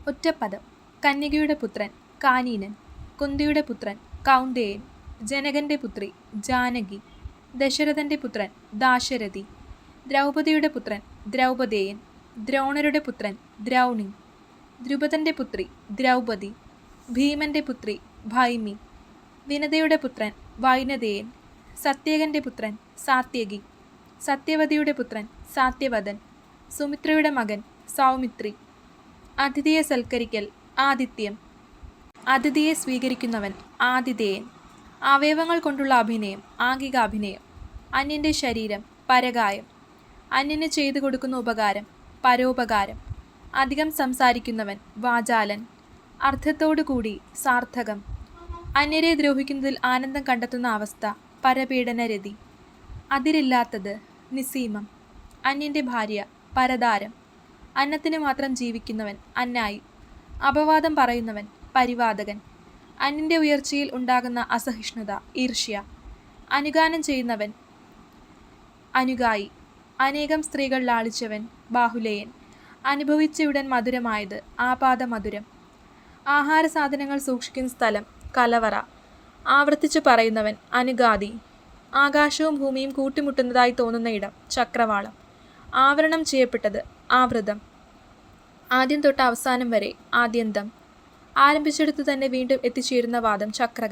ഒറ്റപ്പദം. കന്യകയുടെ പുത്രൻ കാനീനൻ, കുന്തിയുടെ പുത്രൻ കൗന്ദേയൻ, ജനകന്റെ പുത്രി ജാനകി, ദശരഥന്റെ പുത്രൻ ദാശരഥി, ദ്രൗപദിയുടെ പുത്രൻ ദ്രൗപദേയൻ, ദ്രോണരുടെ പുത്രൻ ദ്രൗണി, ദ്രുപദന്റെ പുത്രി ദ്രൗപദി, ഭീമന്റെ പുത്രി ഭൈമി, വിനതയുടെ പുത്രൻ വൈനതേയൻ, സത്യേകന്റെ പുത്രൻ സാത്യകി, സത്യവതിയുടെ പുത്രൻ സാത്യവദൻ, സുമിത്രയുടെ മകൻ സൗമിത്രി. അതിഥിയെ സൽക്കരിക്കൽ ആതിഥ്യം. അതിഥിയെ സ്വീകരിക്കുന്നവൻ ആതിഥേയൻ. അവയവങ്ങൾ കൊണ്ടുള്ള അഭിനയം ആംഗികാഭിനയം. അന്യന്റെ ശരീരം പരകായം. അന്യന് ചെയ്തു കൊടുക്കുന്ന ഉപകാരം പരോപകാരം. അധികം സംസാരിക്കുന്നവൻ വാചാലൻ. അർത്ഥത്തോടുകൂടി സാർത്ഥകം. അന്യരെ ദ്രോഹിക്കുന്നതിൽ ആനന്ദം കണ്ടെത്തുന്ന അവസ്ഥ പരപീഡനരതി. അതിരില്ലാത്തത് നിസ്സീമം. അന്യന്റെ ഭാര്യ പരദാരം. അന്നത്തിന് മാത്രം ജീവിക്കുന്നവൻ അന്നായി. അപവാദം പറയുന്നവൻ പരിവാദകൻ. അന്യന്റെ ഉയർച്ചയിൽ ഉണ്ടാകുന്ന അസഹിഷ്ണുത ഈർഷ്യ. അനുഗാനം ചെയ്യുന്നവൻ അനുഗായി. അനേകം സ്ത്രീകൾ ലാളിച്ചവൻ ബാഹുലേയൻ. അനുഭവിച്ചയുടൻ മധുരമായത് ആപാദമധുരം. ആഹാര സാധനങ്ങൾ സൂക്ഷിക്കുന്ന സ്ഥലം കലവറ. ആവർത്തിച്ചു പറയുന്നവൻ അനുഗാദി. ആകാശവും ഭൂമിയും കൂട്ടിമുട്ടുന്നതായി തോന്നുന്ന ഇടം ചക്രവാളം. ആവരണം ചെയ്യപ്പെട്ടത് ആവൃതം. ആദ്യം തൊട്ട് അവസാനം വരെ ആദ്യന്തം. ആരംഭിച്ചെടുത്തു തന്നെ വീണ്ടും എത്തിച്ചേരുന്ന വാദം ചക്രകം.